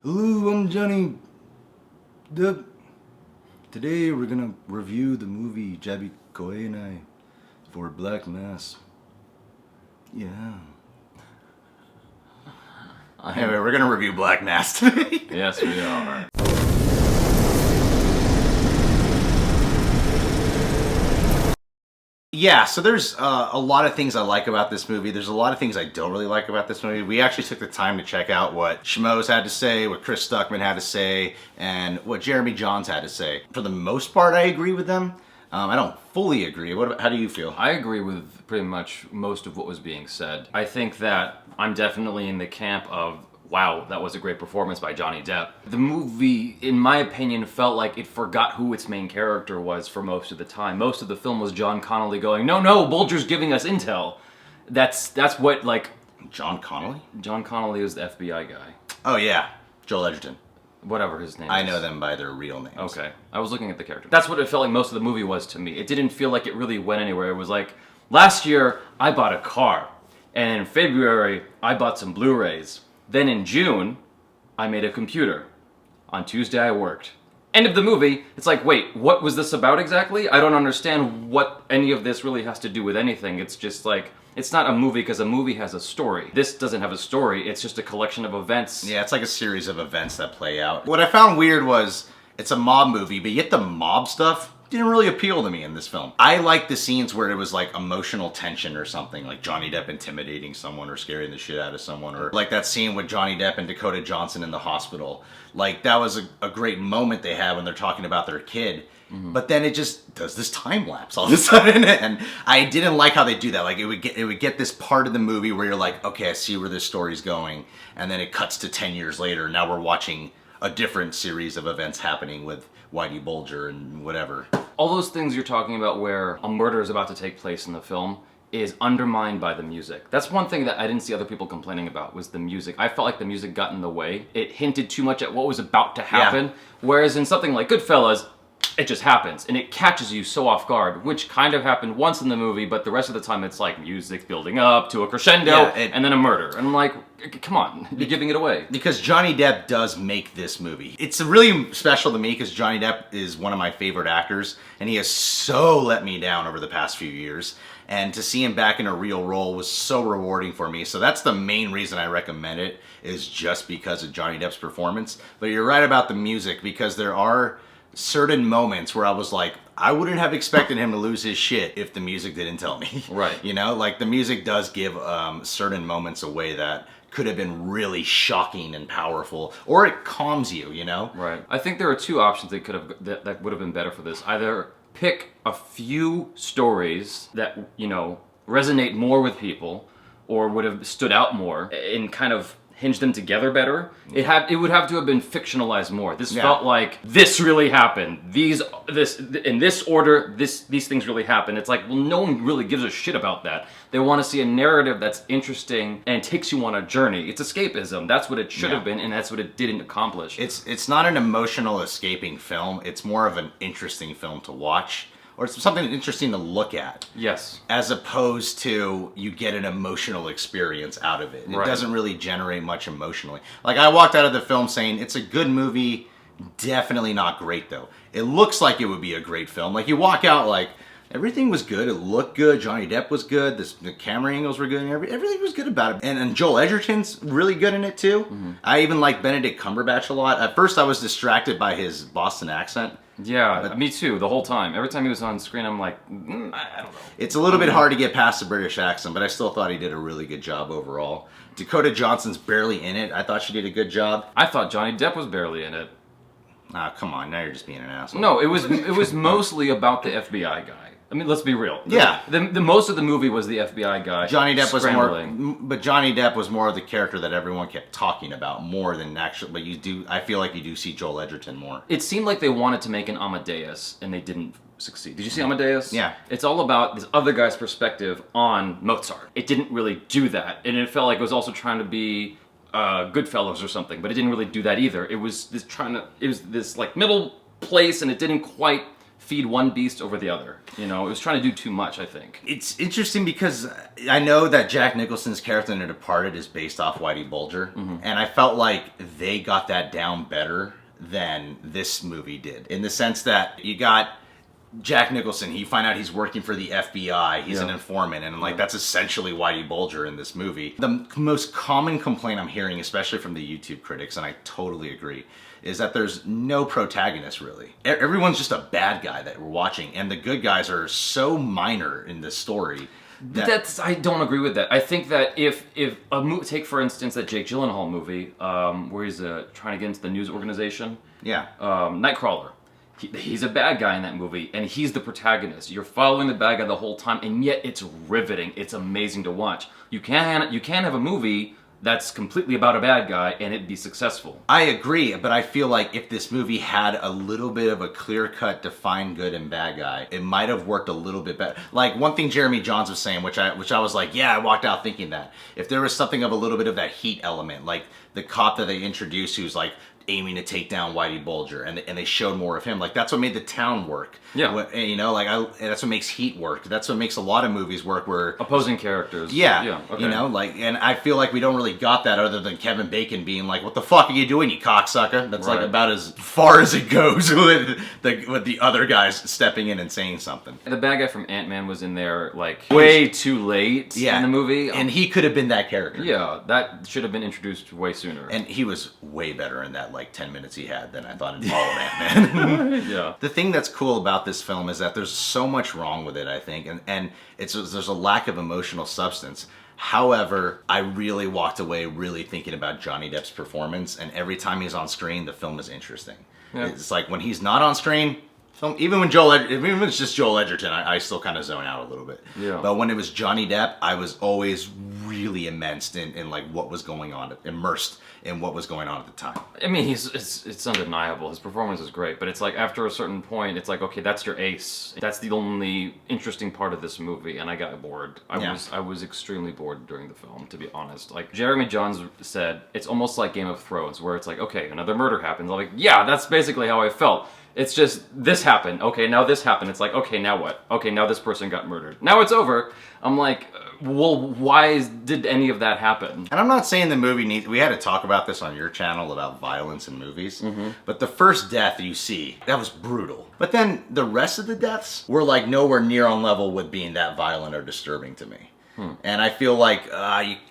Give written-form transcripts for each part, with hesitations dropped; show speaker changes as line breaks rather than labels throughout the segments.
Hello, I'm Johnny Depp. Today we're gonna review the movie JabyKoay and I for Black Mass. Yeah. Anyway, we're gonna review Black Mass today.
Yes, we are.
Yeah, so there's a lot of things I like about this movie. There's a lot of things I don't really like about this movie. We actually took the time to check out what Schmoes had to say, what Chris Stuckman had to say, and what Jeremy Jahns had to say. For the most part, I agree with them. I don't fully agree. How do you feel?
I agree with pretty much most of what was being said. I think that I'm definitely in the camp of, wow, that was a great performance by Johnny Depp. The movie, in my opinion, felt like it forgot who its main character was for most of the time. Most of the film was John Connolly going, no, Bulger's giving us intel. That's what, like...
John Connolly?
John Connolly is the FBI guy.
Oh, yeah. Joel Edgerton.
Whatever his name is.
I know them by their real names.
Okay. I was looking at the character. That's what it felt like most of the movie was to me. It didn't feel like it really went anywhere. It was like, last year, I bought a car. And in February, I bought some Blu-rays. Then in June, I made a computer. On Tuesday, I worked. End of the movie, it's like, wait, what was this about exactly? I don't understand what any of this really has to do with anything. It's just like, it's not a movie because a movie has a story. This doesn't have a story, it's just a collection of events.
Yeah, it's like a series of events that play out. What I found weird was, it's a mob movie, but yet the mob stuff didn't really appeal to me in this film. I like the scenes where it was like emotional tension or something, like Johnny Depp intimidating someone or scaring the shit out of someone, or like that scene with Johnny Depp and Dakota Johnson in the hospital. Like, that was a great moment they had when they're talking about their kid. Mm-hmm. But then it just does this time lapse all of a sudden, and I didn't like how they do that. Like, it would get this part of the movie where you're like, okay, I see where this story's going, and then it cuts to 10 years later. Now we're watching a different series of events happening with Whitey Bulger and whatever.
All those things you're talking about where a murder is about to take place in the film is undermined by the music. That's one thing that I didn't see other people complaining about, was the music. I felt like the music got in the way. It hinted too much at what was about to happen, whereas in something like Goodfellas, it just happens, and it catches you so off guard, which kind of happened once in the movie, but the rest of the time it's like music building up to a crescendo, and then a murder. And I'm like, come on, you're giving it away.
Because Johnny Depp does make this movie. It's really special to me because Johnny Depp is one of my favorite actors, and he has so let me down over the past few years. And to see him back in a real role was so rewarding for me. So that's the main reason I recommend it, is just because of Johnny Depp's performance. But you're right about the music, because there are certain moments where I was like, I wouldn't have expected him to lose his shit if the music didn't tell me.
Right.
You know, like, the music does give certain moments away that could have been really shocking and powerful, or it calms you, you know?
Right. I think there are two options that would have been better for this. Either pick a few stories that, you know, resonate more with people, or would have stood out more, and kind of hinge them together better. It would have to have been fictionalized more. This felt like, this really happened. In this order, these things really happened. It's like, well, no one really gives a shit about that. They want to see a narrative that's interesting and takes you on a journey. It's escapism. That's what it should have been, and that's what it didn't accomplish.
It's not an emotional escaping film. It's more of an interesting film to watch, or it's something interesting to look at.
Yes.
As opposed to, you get an emotional experience out of it. It doesn't really generate much emotionally. Like, I walked out of the film saying, it's a good movie, definitely not great though. It looks like it would be a great film. Like, you walk out like, everything was good, it looked good, Johnny Depp was good, the camera angles were good, and everything was good about it. And Joel Edgerton's really good in it too. Mm-hmm. I even like Benedict Cumberbatch a lot. At first I was distracted by his Boston accent.
Yeah, me too, the whole time. Every time he was on screen, I'm like, I don't know.
It's a little bit hard to get past the British accent, but I still thought he did a really good job overall. Dakota Johnson's barely in it. I thought she did a good job.
I thought Johnny Depp was barely in it.
Ah, come on, now you're just being an asshole.
No, it was mostly about the FBI guy. I mean, let's be real.
Yeah.
The most of the movie was the FBI guy.
Johnny Depp was more, but Johnny Depp was more of the character that everyone kept talking about more than actually. But I feel like you do see Joel Edgerton more.
It seemed like they wanted to make an Amadeus, and they didn't succeed. Did you see Amadeus?
Yeah.
It's all about this other guy's perspective on Mozart. It didn't really do that, and it felt like it was also trying to be Goodfellas or something, but it didn't really do that either. It was this like middle place, and it didn't quite feed one beast over the other. You know, it was trying to do too much, I think.
It's interesting because I know that Jack Nicholson's character in The Departed is based off Whitey Bulger, and I felt like they got that down better than this movie did, in the sense that you got Jack Nicholson, he find out he's working for the FBI, he's an informant, and like that's essentially Whitey Bulger in this movie. The most common complaint I'm hearing, especially from the YouTube critics, and I totally agree, is that there's no protagonist really. Everyone's just a bad guy that we're watching, and the good guys are so minor in this story.
I don't agree with that. I think that if a movie, take for instance that Jake Gyllenhaal movie, where he's trying to get into the news organization.
Yeah.
Nightcrawler. He's a bad guy in that movie, and he's the protagonist. You're following the bad guy the whole time, and yet it's riveting. It's amazing to watch. You can't have a movie that's completely about a bad guy and it be successful.
I agree, but I feel like if this movie had a little bit of a clear-cut, defined good and bad guy, it might have worked a little bit better. Like one thing Jeremy Jahns was saying, which I was like, yeah, I walked out thinking that. If there was something of a little bit of that heat element, like the cop that they introduced who's like aiming to take down Whitey Bulger, and they showed more of him. Like that's what made The Town work.
Yeah.
And, you know, like that's what makes Heat work. That's what makes a lot of movies work. Where
opposing characters.
Yeah.
Yeah. Okay.
You know, like, and I feel like we don't really got that other than Kevin Bacon being like, "What the fuck are you doing, you cocksucker?" That's like about as far as it goes with the other guys stepping in and saying something.
The bad guy from Ant-Man was in there like way too late in the movie,
and he could have been that character.
Yeah, that should have been introduced way sooner.
And he was way better in that like 10 minutes he had than I thought in all of Ant-Man.
Yeah.
The thing that's cool about this film is that there's so much wrong with it, I think, and there's a lack of emotional substance. However, I really walked away really thinking about Johnny Depp's performance, and every time he's on screen, the film is interesting. Yeah. It's like when he's not on screen, even when it's just Joel Edgerton, I still kind of zone out a little bit.
Yeah.
But when it was Johnny Depp, I was always really immersed in like what was going on, immersed in what was going on at the time.
I mean, it's undeniable. His performance is great, but it's like after a certain point, it's like, okay, that's your ace. That's the only interesting part of this movie, and I got bored. I was extremely bored during the film, to be honest. Like Jeremy Jahns said, it's almost like Game of Thrones, where it's like, okay, another murder happens. I'm like, yeah, that's basically how I felt. It's just, this happened. Okay, now this happened. It's like, okay, now what? Okay, now this person got murdered. Now it's over. I'm like, well, why did any of that happen?
And I'm not saying the movie needs... We had to talk about this on your channel about violence in movies. But the first death you see, that was brutal. But then the rest of the deaths were like nowhere near on level with being that violent or disturbing to me. And I feel like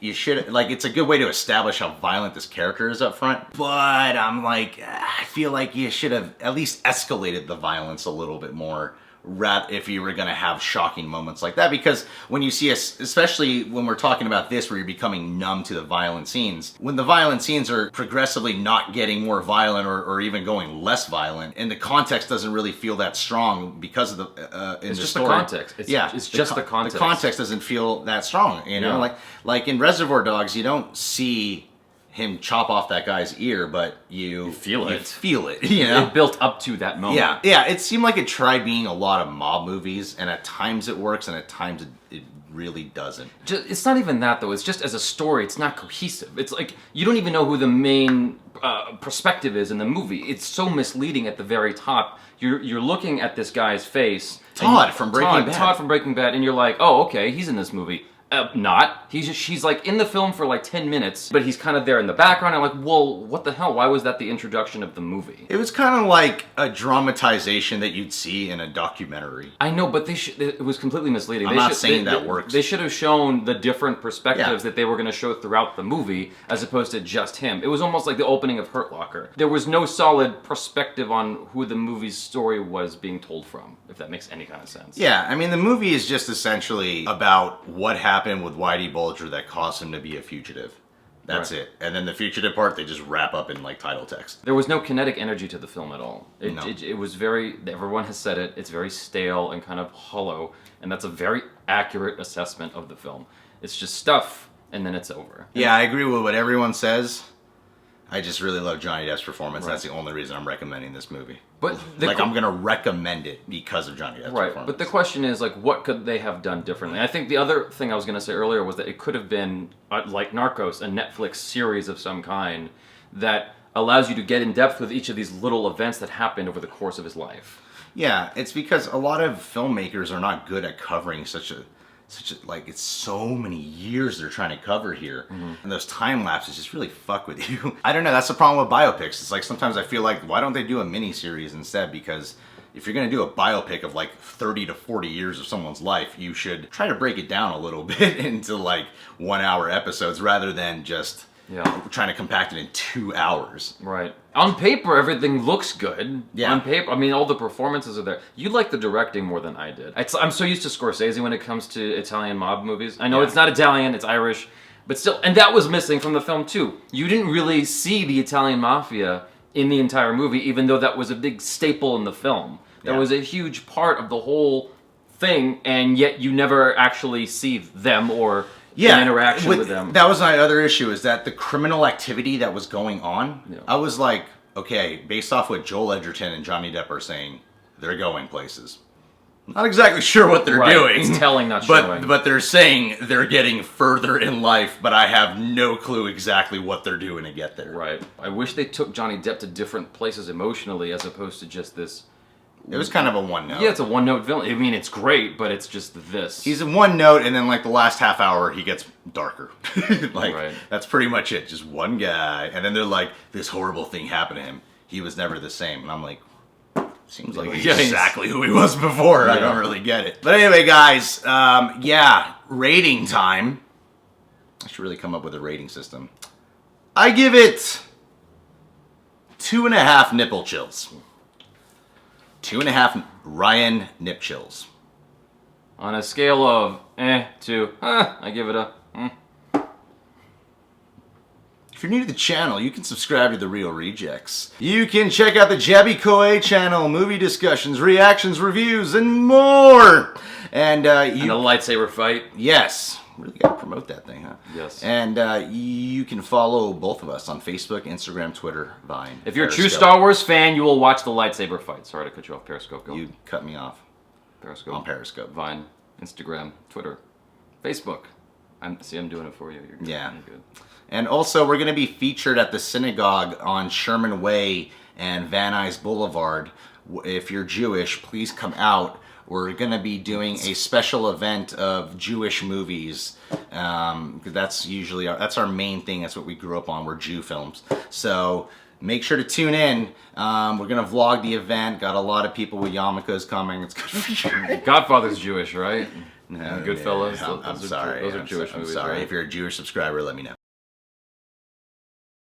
you should, like, it's a good way to establish how violent this character is up front. But I'm like, I feel like you should have at least escalated the violence a little bit more, if you were going to have shocking moments like that. Because when you see us, especially when we're talking about this, where you're becoming numb to the violent scenes, when the violent scenes are progressively not getting more violent or even going less violent, and the context doesn't really feel that strong because of the
it's just the context. It's just the context.
The context doesn't feel that strong, you know? Like in Reservoir Dogs, you don't see him chop off that guy's ear, but you feel it, you know?
It built up to that moment.
Yeah, it seemed like it tried being a lot of mob movies, and at times it works, and at times it really doesn't.
It's not even that, though. It's just as a story, it's not cohesive. It's like, you don't even know who the main perspective is in the movie. It's so misleading at the very top. You're looking at this guy's face.
Todd from Breaking
Bad, and you're like, oh, okay, he's in this movie. Not. She's like in the film for like 10 minutes, but he's kind of there in the background. I'm like, well, what the hell? Why was that the introduction of the movie?
It was kind of like a dramatization that you'd see in a documentary.
I know, but it was completely misleading.
I'm not saying that works.
They should have shown the different perspectives that they were going to show throughout the movie, as opposed to just him. It was almost like the opening of Hurt Locker. There was no solid perspective on who the movie's story was being told from, if that makes any kind of sense.
Yeah, I mean, the movie is just essentially about what happened with Whitey Bulger that caused him to be a fugitive. That's it. And then the fugitive part, they just wrap up in like title text.
There was no kinetic energy to the film at all. It was very, everyone has said it, it's very stale and kind of hollow, and that's a very accurate assessment of the film. It's just stuff, and then it's over.
Yeah, I agree with what everyone says. I just really love Johnny Depp's performance. That's the only reason I'm recommending this movie. But I'm going to recommend it because of Johnny Depp's performance.
But the question is, like, what could they have done differently? I think the other thing I was going to say earlier was that it could have been, like Narcos, a Netflix series of some kind that allows you to get in depth with each of these little events that happened over the course of his life.
Yeah, it's because a lot of filmmakers are not good at covering such a like, it's so many years they're trying to cover here. And those time lapses just really fuck with you. I don't know, that's the problem with biopics. It's like sometimes I feel like, why don't they do a mini series instead? Because if you're gonna do a biopic of like 30 to 40 years of someone's life, you should try to break it down a little bit into like 1 hour episodes rather than just trying to compact it in 2 hours.
Right. On paper, everything looks good.
Yeah.
On paper, I mean, all the performances are there. You like the directing more than I did. I'm so used to Scorsese when it comes to Italian mob movies. I know it's not Italian, it's Irish, but still, and that was missing from the film too. You didn't really see the Italian mafia in the entire movie, even though that was a big staple in the film. That was a huge part of the whole thing, and yet you never actually see them or an interaction with them.
That was my other issue, is that the criminal activity that was going on, I was like, okay, based off what Joel Edgerton and Johnny Depp are saying, they're going places. Not exactly sure what they're doing.
It's telling, not showing.
But they're saying they're getting further in life, but I have no clue exactly what they're doing to get there.
Right. I wish they took Johnny Depp to different places emotionally as opposed to just this.
It was kind of a one note.
Yeah, it's a one note villain. I mean, it's great, but it's just this.
He's in one note, and then like the last half hour, he gets darker. That's pretty much it. Just one guy, and then they're like, this horrible thing happened to him. He was never the same, and I'm like, seems like exactly who he was before. I don't really get it. But anyway, guys, rating time. I should really come up with a rating system. I give it 2.5 nipple chills. 2.5 Ryan nip chills.
On a scale of to I give it a
If you're new to the channel, you can subscribe to The Real Rejects. You can check out the JabyKoay Channel, movie discussions, reactions, reviews, and more. And
a lightsaber fight.
Yes. Really gotta promote that thing, huh?
Yes.
And you can follow both of us on Facebook, Instagram, Twitter, Vine.
If you're a true Star Wars fan, you will watch the lightsaber fight. Sorry to cut you off, Periscope. Go.
You cut me off.
Periscope.
On Periscope.
Vine, Instagram, Twitter, Facebook. I'm doing it for you. You're good.
Yeah.
You're good.
And also, we're going to be featured at the synagogue on Sherman Way and Van Nuys Boulevard. If you're Jewish, please come out. We're going to be doing a special event of Jewish movies. That's usually that's our main thing. That's what we grew up on. We're Jew films. So make sure to tune in. We're going to vlog the event. Got a lot of people with yarmulkes coming. It's good.
Godfather's Jewish, right?
No,
Goodfellas.
I'm sorry.
Those are Jewish movies.
I'm sorry.
Right?
If you're a Jewish subscriber, let me know.